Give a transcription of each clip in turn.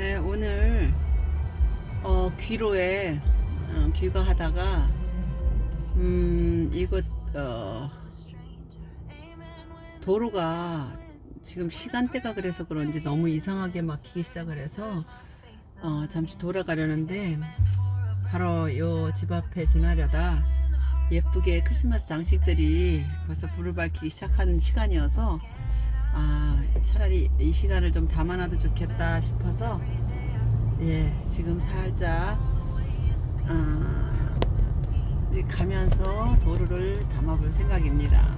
네, 오늘 귀로에 귀가하다가 이곳 도로가 지금 시간대가 그래서 그런지 너무 이상하게 막히기 시작을 해서 잠시 돌아가려는데 바로 요 집 앞에 지나려다 예쁘게 크리스마스 장식들이 벌써 불을 밝히기 시작하는 시간이어서 차라리 이 시간을 좀 담아놔도 좋겠다 싶어서 지금 살짝 이제 가면서 도로를 담아볼 생각입니다.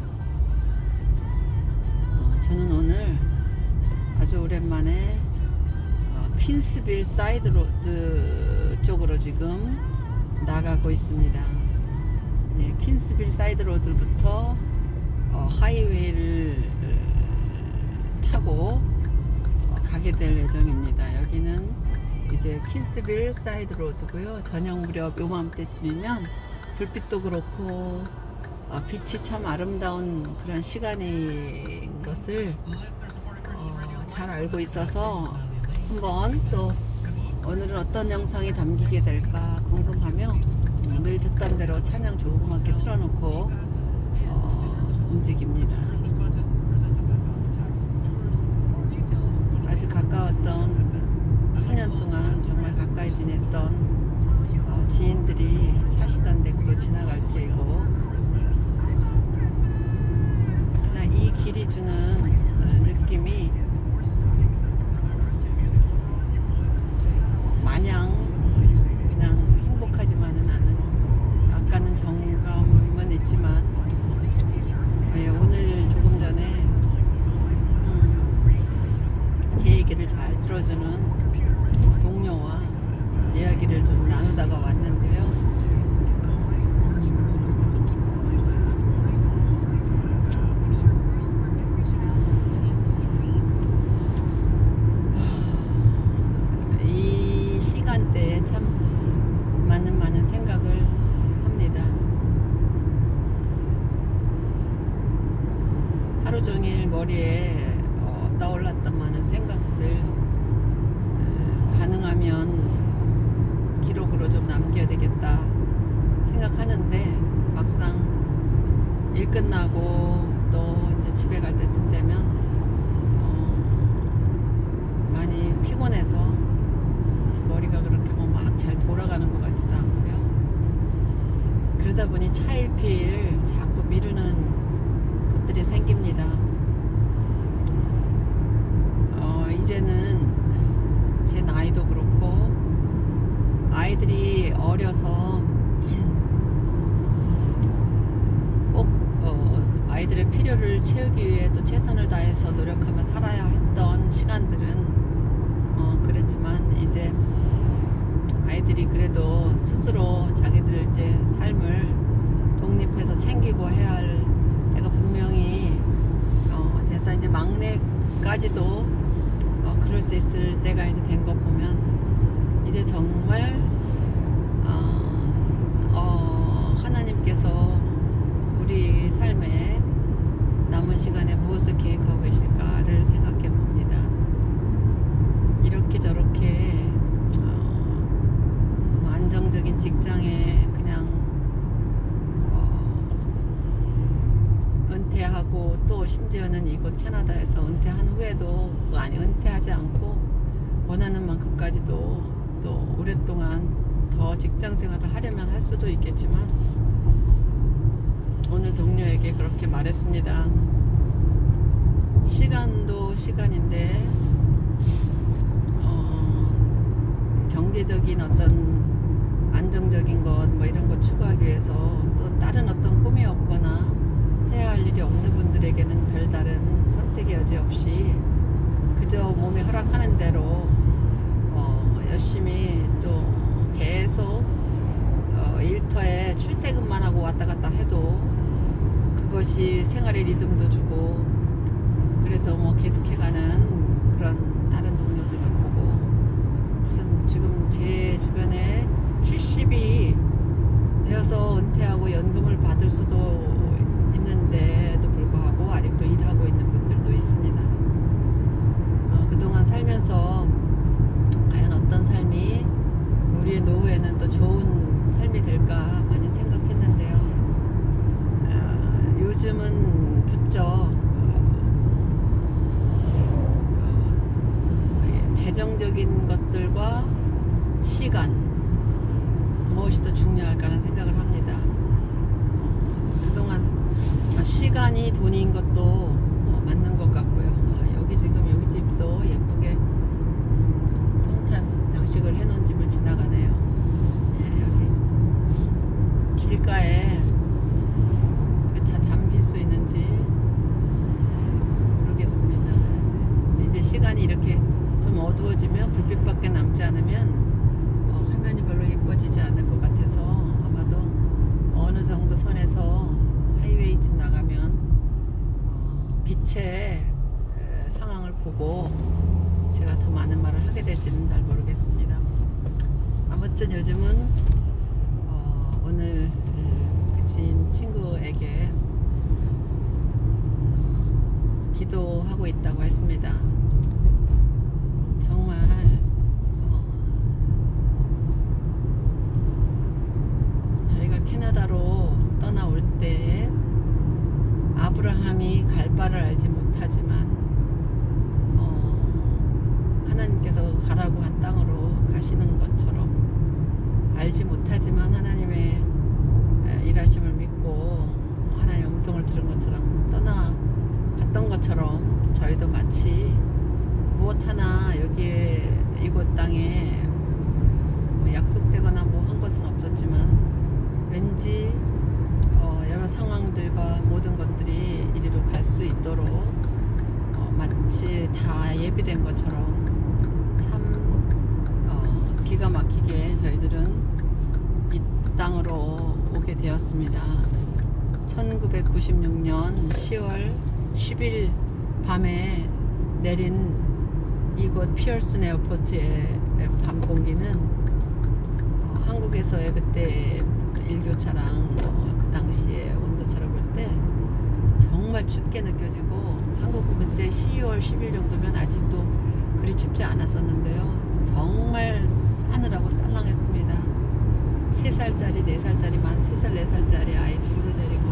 저는 오늘 아주 오랜만에 퀸스빌 사이드 로드 쪽으로 지금 나가고 있습니다. 퀸스빌 사이드 로드부터 하이웨이를 타고 가게 될 예정입니다. 여기는 이제 퀸스빌 사이드 로드고요. 저녁 무렵 요맘때쯤이면 불빛도 그렇고 빛이 참 아름다운 그런 시간인 것을 잘 알고 있어서 한번 또 오늘은 어떤 영상이 담기게 될까 궁금하며 늘 듣던 대로 찬양 조그맣게 틀어놓고 움직입니다. 아주 가까웠던 수년 동안 정말 가까이 지냈던 지인들이 사시던 댁도 지나갈 테이고 그냥 이 길이 주는 느낌이 마냥 그냥 행복하지만은 않은 아까는 정감은 있지만 오늘 조금 전에 제 얘기를 잘 들어주는 동료와 이야기를 좀 나누다가 왔는데요. 이 시간대에 참 많은 생각을 합니다. 하루 종일 머리에 떠올랐던 많은 생각들 가능하면 기록으로 좀 남겨야 되겠다 생각하는데 막상 일 끝나고 또 이제 집에 갈 때쯤 되면 많이 피곤해서 머리가 그렇게 뭐 막 잘 돌아가는 것 같지도 않고요. 그러다 보니 차일피일 자꾸 미루는 것들이 생깁니다. 이제는 제 나이도 그렇고 아이들이 어려서 꼭 아이들의 필요를 채우기 위해 또 최선을 다해서 노력하며 살아야 했던 시간들은 그랬지만 이제 아이들이 그래도 스스로 자기들 이제 삶을 독립해서 챙기고 해야 할 때가 분명히 돼서 이제 막내까지도 그럴 수 있을 때가 이제 된 것 보면 이제 정말 하나님께서 우리 삶에 남은 시간에 무엇을 계획하고 계실까를 생각해 봅니다. 이렇게 저렇게 안정적인 직장에 그냥 은퇴하고 또 심지어는 이곳 캐나다에서 은퇴한 후에도 은퇴하지 않고 원하는 만큼까지도 또 오랫동안 더 직장 생활을 하려면 할 수도 있겠지만 오늘 동료에게 그렇게 말했습니다. 시간도 시간인데 경제적인 어떤 안정적인 것 뭐 이런 거 추구하기 위해서 또 다른 어떤 꿈이 없거나 해야 할 일이 없는 분들에게는 별다른 선택의 여지 없이 그저 몸이 허락하는 대로 열심히 또 계속 일터에 출퇴근만 하고 왔다 갔다 해도 그것이 생활의 리듬도 주고 그래서 뭐 계속해가는 그런 다른 동료들도 보고 그래서 지금 제 주변에 70이 되어서 은퇴하고 연금을 받을 수도 있는데도 불구하고 아직도 일하고 있는 분들도 있습니다. 그동안 살면서 과연 노후에는 또 좋은 삶이 될까 많이 생각했는데요. 요즘은 부쩍 재정적인 것들과 시간 무엇이 더 중요할까라는 생각을 합니다. 그동안 시간이 돈인 것도 맞는 것 같고요. 여기 지금 여기 집도 예쁘게 성탄 장식을 해놓은 집을 지나가네요. 여기 길가에 다 담길 수 있는지 모르겠습니다. 이제 시간이 이렇게 좀 어두워지면 불빛밖에 남지 않으면 화면이 별로 예뻐지지 않을 것 같아서 아마도 어느 정도 선에서 하이웨이쯤 나가면 빛의 상황을 보고 제가 더 많은 말을 하게 될지는 잘 모르겠습니다. 아무튼 요즘은 오늘 그 지인 친구에게 기도하고 있다고 했습니다. 정말 저희가 캐나다로 떠나올 때 아브라함이 갈 바를 알지 못하지만 하나님께서 가라고 한 땅으로 가시는 것처럼 알지 못하지만 하나님의 일하심을 믿고 하나님의 음성을 들은 것처럼 떠나갔던 것처럼 저희도 마치 무엇 하나 여기에 이곳 땅에 뭐 약속되거나 뭐 한 것은 없었지만 왠지 여러 상황들과 모든 것들이 이리로 갈 수 있도록 마치 다 예비된 것처럼 참 기가 막히게 저희들은 이 땅으로 오게 되었습니다. 1996년 10월 10일 밤에 내린 이곳 피어슨 에어포트의 밤 공기는 한국에서의 그때 일교차랑 그 당시에 온도차를 볼 때 정말 춥게 느껴지고 한국은 그때 12월 10일 정도면 아직도 그리 춥지 않았었는데요. 정말 싸늘하고 쌀랑했습니다. 3살짜리, 4살짜리, 만 3살, 4살짜리 아이 둘을 데리고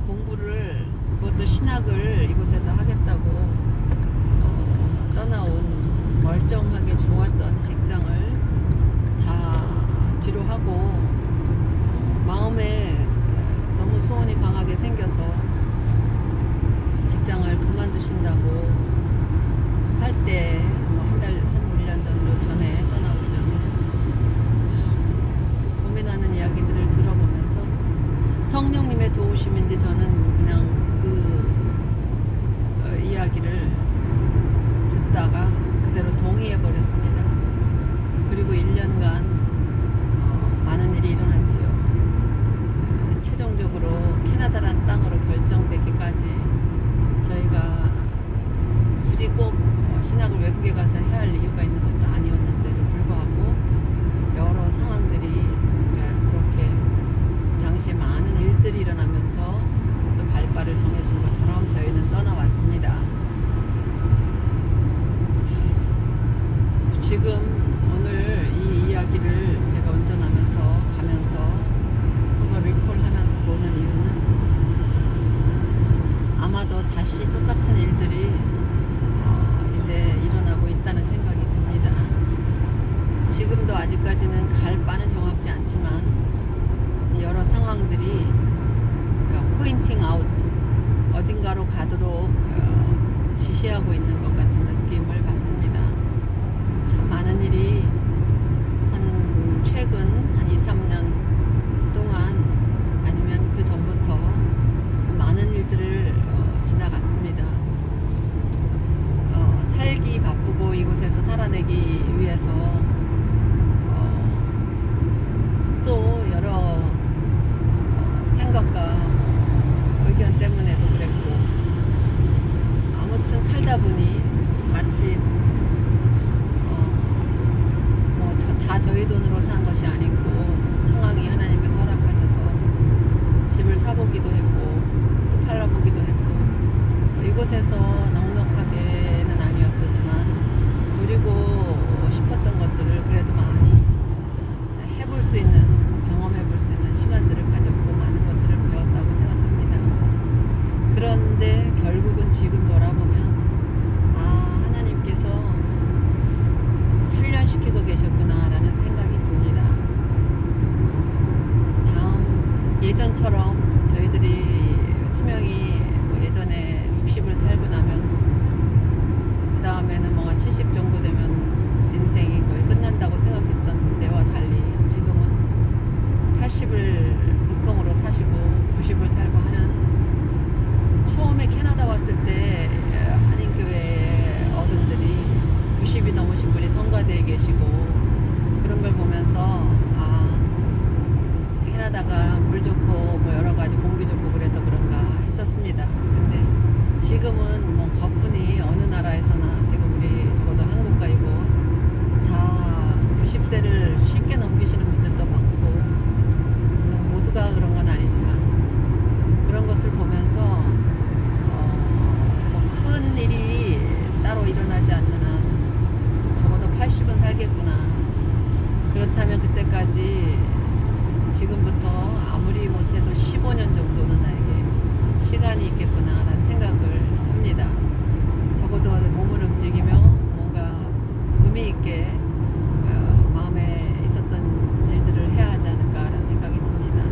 공부를 그것도 신학을 이곳에서 하겠다고 떠나온 멀쩡하게 좋았던 직장을 다 뒤로 하고 마음에 너무 소원이 강하게 생겨서 직장을 그만두신다고 할 때 한 1년 정도 전에 떠나오기 전에 고민하는 이야기들을 들어보면서 성령님의 도우심인지 저는 그냥 그 이야기를 듣다가 그대로 동의해 버렸습니다. 그리고 1년간 많은 일이 일어났죠. 최종적으로 캐나다란 땅으로 결정되기까지 저희가 굳이 꼭 신학을 외국에 가서 해야 할 이유가 있는 것도 아니었는데도 불구하고 여러 상황들이 그렇게 당시에 많은 일들이 일어나면서 또 갈 바를 정해준 것처럼 저희는 떠나왔습니다. 지금 오늘 이 이야기를 제가 운전하면서 가면서 한번 리콜하면서 보는 이유는 아마도 다시 똑같은 일들이 이제 일어나고 있다는 생각이 듭니다. 지금도 아직까지는 갈 바는 정확지 않지만 여러 상황들이 포인팅 아웃 어딘가로 가도록 지시하고 있는 것 같은 느낌을 받습니다. 참 많은 일이 최근 한 2, 3년 동안 아니면 그 전부터 많은 일들을 지나갔습니다. 살기 바쁘고 이곳에서 살아내기 위해서 또 여러 생각과 의견 때문에도 그랬고 아무튼 살다 보니 마치 다 저희 돈으로 산 것이 아니고 예전처럼 저희들이 수명이 뭐 예전에 60을 살고 나면 그 다음에는 뭐 70 정도 되면 인생이 거의 끝난다고 생각했던 때와 달리 지금은 80을 보통으로 사시고 90을 살고 하는, 처음에 캐나다 왔을 때 한인교회 어른들이 90이 넘으신 분이 성가대에 계시고 그런 걸 보면서 캐나다가 물 좋고 뭐 여러 가지 공기 좋고 그래서 그런가 했었습니다. 근데 지금은 뭐 거뿐이 어느 나라에서나 지금 우리 적어도 한국가이고 다 90세를 쉽게 넘기시는 분들도 많고, 물론 모두가 그런 건 아니지만 그런 것을 보면서 큰 일이 따로 일어나지 않는 한 적어도 80은 살겠구나. 그렇다면 그때까지 지금부터 아무리 못해도 15년 정도는 나에게 시간이 있겠구나 라는 생각을 합니다. 적어도 몸을 움직이며 뭔가 의미 있게 마음에 있었던 일들을 해야 하지 않을까 라는 생각이 듭니다.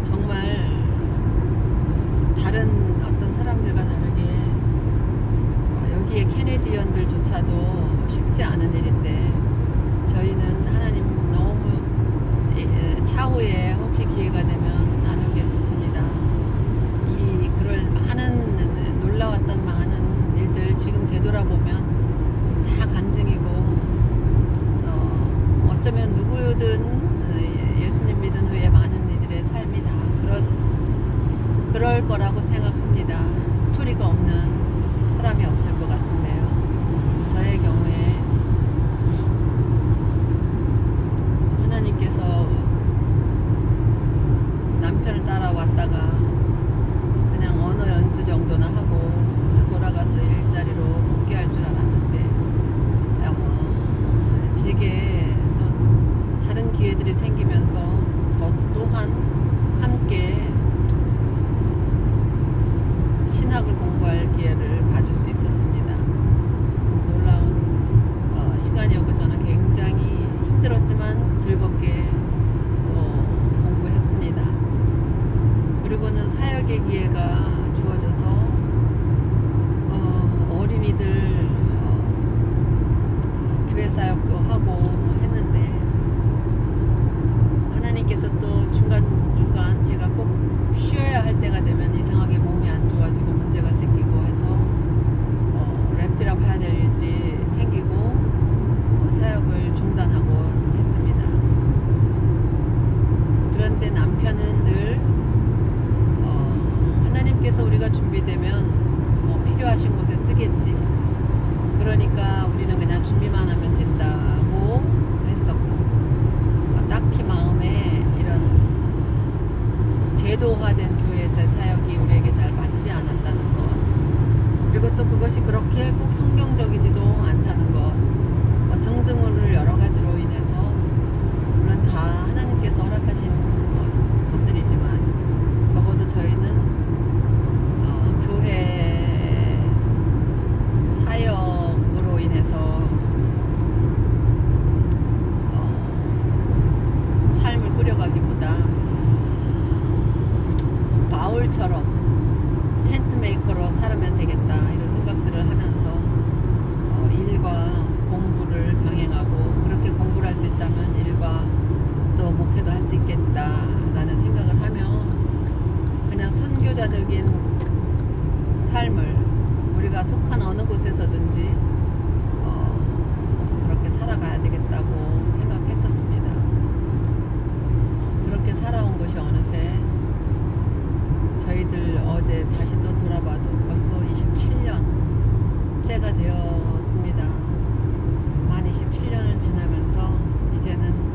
정말 다른 어떤 사람들과 다르게 여기에 캐네디언들조차도 쉽지 않은 일인데 저희는 하나님 너무 차후에 혹시 기회가 되면 나누겠습니다. 그럴 많은 놀라웠던 많은 일들 지금 되돌아보면 다 간증이고 어쩌면 누구든 예수님 믿은 후에 많은 이들의 삶이 다 그럴 거라고 생각합니다. 스토리가 없는 사람이 없을 것 같은데요. 저의 경우에 하나님께서 남편을 따라왔다가 그냥 언어 연수 정도나 하고 또 돌아가서 일자리로 복귀할 줄 알았는데 제게 또 다른 기회들이 생기면서 저 또한 함께 신학을 공부할 기회를 가질 수 있었습니다. 놀라운 시간이었고 저는 굉장히 힘들었지만 즐겁게 또 공부했습니다. 그리고는 사역의 기회가 주어져서 어린이들 교회 사역도 하고 했는데 하나님께서 또 중간중간 제가 꼭 쉬어야 할 때가 되면 이상하게 몸이 안 좋아지고 문제가 생기고 해서 랩필업 해야 될 일들이 생기고 사역을 중단하고 했습니다. 그런데 남편은 늘 하나님께서 우리가 준비되면 필요하신 곳에 쓰겠지. 그러니까 우리는 그냥 준비만 하면 된다고 했었고 딱히 마음에 이런 제도화된 교회에서의 사역이 우리에게 잘 맞지 않았다는 것, 그리고 또 그것이 그렇게 꼭 성경적이지도 않다는 것 등등을 여러 가지로 인해서 물론 다 하나님께서 허락하신 것들이지만 적어도 저희는 교회 사역으로 인해서 삶을 꾸려가기보다 바울처럼 텐트 메이커로 살면 되겠다 이런 생각들을 하면서 일과 공부를 병행하고, 그렇게 공부를 할 수 있다면 일과 또 목회도 할 수 있겠다라는 생각을 하며 그냥 선교자적인 삶을 우리가 속한 어느 곳에서든지 그렇게 살아가야 되겠다고 생각했었습니다. 그렇게 살아온 것이 어느새 저희들 어제 다시 또 돌아봐도 벌써 27년째가 되었습니다. 만 27년을 지나면서 이제는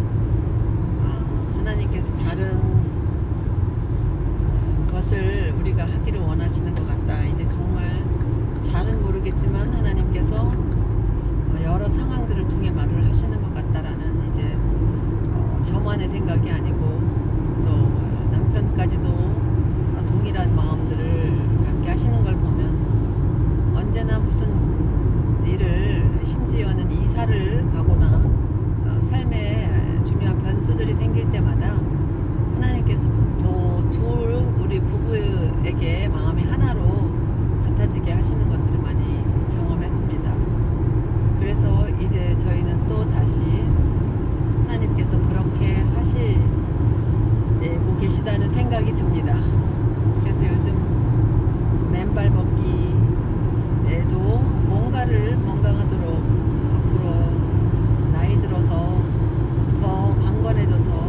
하나님께서 다른 것을 우리가 하기를 원하시는 것 같다. 이제 정말 잘은 모르겠지만 하나님께서 여러 상황들을 통해 말을 하시는 것 같다라는 이제 저만의 생각이 아니고 또 남편까지도 동일한 마음들을 갖게 하시는 걸 보면 언제나 무슨 일을 심지어는 이사를 가거나 변수들이 생길 때마다 하나님께서 우리 부부에게 마음이 하나로 같아지게 하시는 것들을 많이 경험했습니다. 그래서 이제 저희는 또 다시 하나님께서 그렇게 하시고 계시다는 생각이 듭니다. 그래서 요즘 맨발 걷기에도 뭔가를 건강하도록 앞으로 나이 들어서 더 강건해져서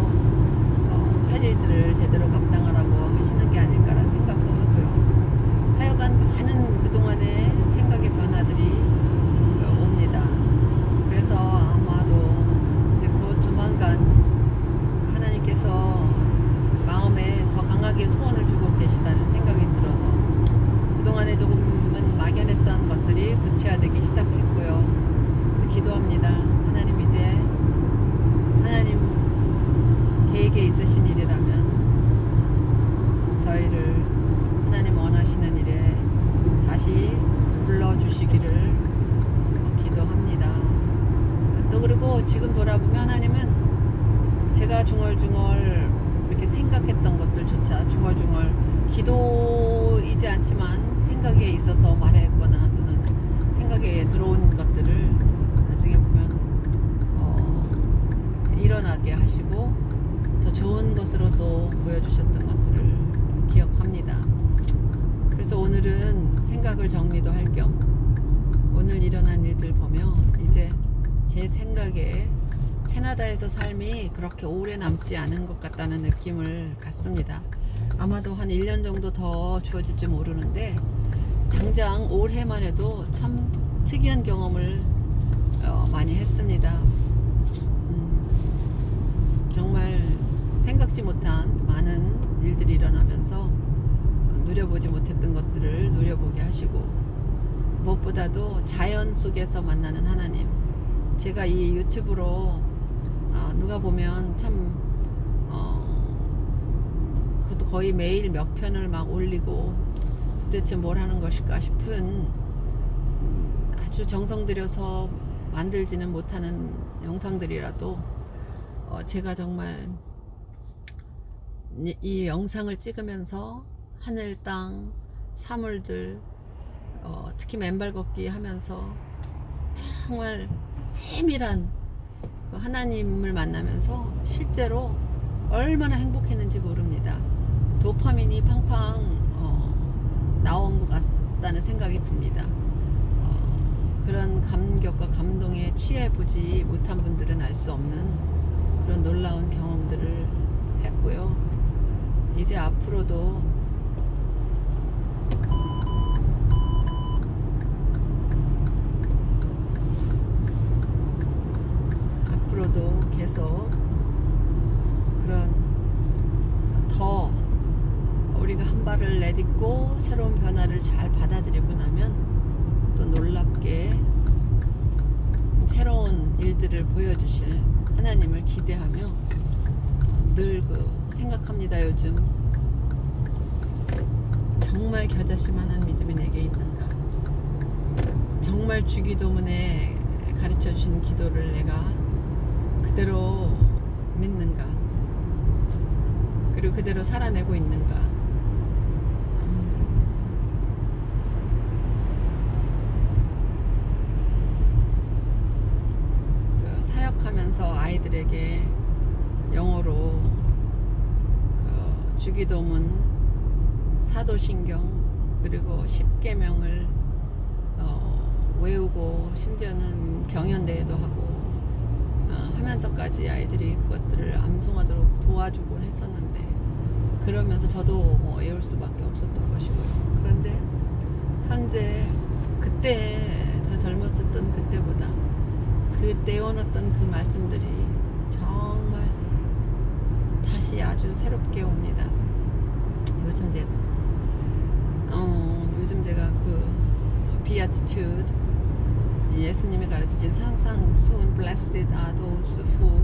할 일들을 제대로 감당하라고 하시는 게 아닐까라는 생각도 하고요. 하여간 많은 그동안의 생각의 변화들이 옵니다. 그래서 아마도 이제 곧 조만간 하나님께서 마음에 더 강하게 소원을 주고 계시다는 생각이 들어서 그동안에 조금은 막연했던 것들이 구체화되기 시작했고요. 그래서 기도합니다. 하나님, 이제 하나님 계획에 있으신 일이라면 저희를 하나님 원하시는 일에 다시 불러주시기를 기도합니다. 또 그리고 지금 돌아보면 하나님은 제가 중얼중얼 이렇게 생각했던 것들조차 중얼중얼 기도이지 않지만 생각에 있어서 말했거나 또는 생각에 들어온 것들을 나중에 보면 일어나게 하시고 더 좋은 것으로 또 보여주셨던 것들을 기억합니다. 그래서 오늘은 생각을 정리도 할 겸 오늘 일어난 일들 보며 이제 제 생각에 캐나다에서 삶이 그렇게 오래 남지 않은 것 같다는 느낌을 갖습니다. 아마도 한 1년 정도 더 주어질지 모르는데 당장 올해만 해도 참 특이한 경험을 많이 했습니다. 정말 생각지 못한 많은 일들이 일어나면서 누려보지 못했던 것들을 누려보게 하시고 무엇보다도 자연 속에서 만나는 하나님, 제가 이 유튜브로 누가 보면 참 그것도 거의 매일 몇 편을 막 올리고 도대체 뭘 하는 것일까 싶은 아주 정성 들여서 만들지는 못하는 영상들이라도 제가 정말 이 영상을 찍으면서 하늘, 땅, 사물들, 특히 맨발 걷기 하면서 정말 세밀한 하나님을 만나면서 실제로 얼마나 행복했는지 모릅니다. 도파민이 팡팡 나온 것 같다는 생각이 듭니다. 그런 감격과 감동에 취해보지 못한 분들은 알 수 없는 그런 놀라운 경험들을 했고요. 이제 앞으로도 계속 그런 더 우리가 한 발을 내딛고 새로운 변화를 잘 받아들이고 나면 또 놀랍게 새로운 일들을 보여주실 하나님을 기대하며 늘 생각합니다. 요즘 정말 겨자씨만한 믿음이 내게 있는가? 정말 주기도문에 가르쳐 주신 기도를 내가 그대로 믿는가? 그리고 그대로 살아내고 있는가? 사역하면서 아이들에게 영어로 주기도문, 사도신경 그리고 10계명을 외우고 심지어는 경연대회도 하고 하면서까지 아이들이 그것들을 암송하도록 도와주곤 했었는데 그러면서 저도 외울 수밖에 없었던 것이고요. 그런데 현재 그때 더 젊었었던 그때보다 그때 외워놨던 그 말씀들이 정말 다시 아주 새롭게 옵니다. 요즘 제가 그 Beatitude, 예수님이 가르치신 산상수훈 Blessed are those who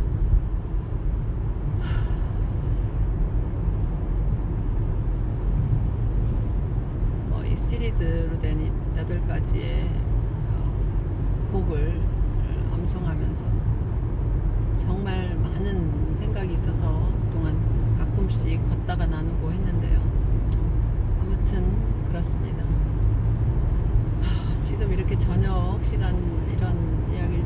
이 시리즈로 된 8가지의 복을 암송하면서 정말 많은 생각이 있어서 그동안 가끔씩 걷다가 나누고 했는데요. 아무튼 그렇습니다. 지금 이렇게 저녁 시간 이런 이야기를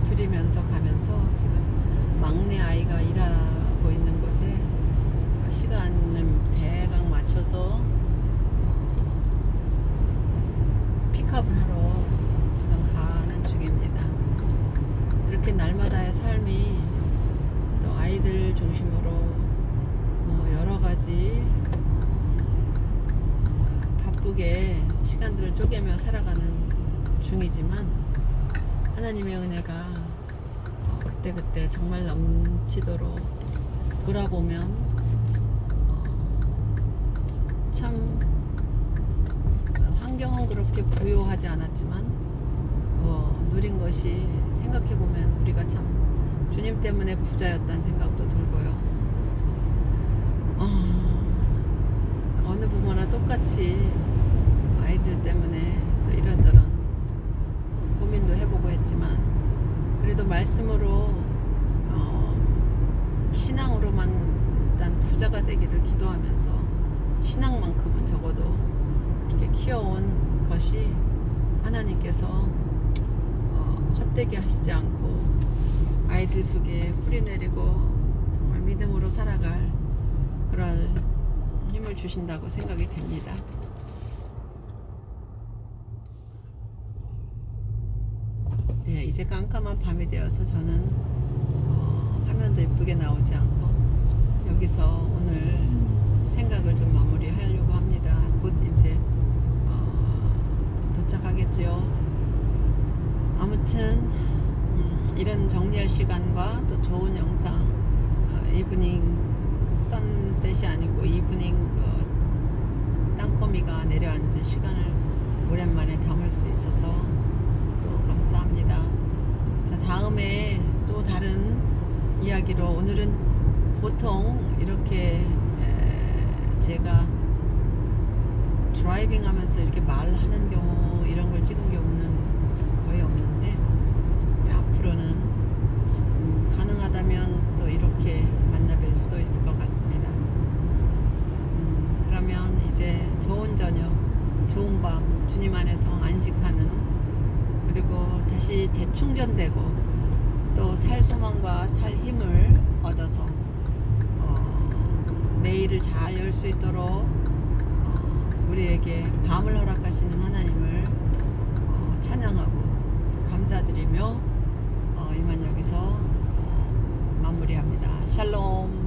드리면서 가면서 지금 막내 아이가 일하고 있는 곳에 시간을 대강 맞춰서 픽업을 하러 지금 가는 중입니다. 이렇게 날마다의 삶이 또 아이들 중심으로 뭐 여러 가지 바쁘게 시간들을 쪼개며 살아가는 중이지만 하나님의 은혜가 그때그때 정말 넘치도록 돌아보면 참 환경은 그렇게 부요하지 않았지만 누린 것이 생각해보면 우리가 참 주님 때문에 부자였다는 생각도 들고요. 어느 부모나 똑같이 아이들 때문에 또 이런저런 고민도 해보고 했지만 그래도 말씀으로 신앙으로만 일단 부자가 되기를 기도하면서 신앙만큼은 적어도 이렇게 키워온 것이 하나님께서 헛되게 하시지 않고 아이들 속에 뿌리 내리고 정말 믿음으로 살아갈 그런 힘을 주신다고 생각이 됩니다. 예, 이제 깜깜한 밤이 되어서 저는 화면도 예쁘게 나오지 않고 여기서 오늘 생각을 좀 마무리하려고 합니다. 곧 이제 도착하겠지요. 아무튼 이런 정리할 시간과 또 좋은 영상 이브닝 선셋이 아니고 이브닝 그 땅거미가 내려앉은 시간을 오랜만에 담을 수 있어서 또 감사합니다. 자, 다음에 또 다른 이야기로 오늘은 보통 이렇게 제가 드라이빙 하면서 이렇게 말하는 경우 이런 걸 찍은 경우는 거의 없는데 앞으로는 가능하다면 또 이렇게 만나뵐 수도 있을 것 같습니다. 그러면 이제 좋은 저녁, 좋은 밤, 주님 안에서 안식하는 그리고 다시 재충전되고 또 살 소망과 살 힘을 얻어서 내일을 잘 열 수 있도록 우리에게 밤을 허락하시는 하나님을 찬양하고 감사드리며 이만 여기서 마무리합니다. 샬롬.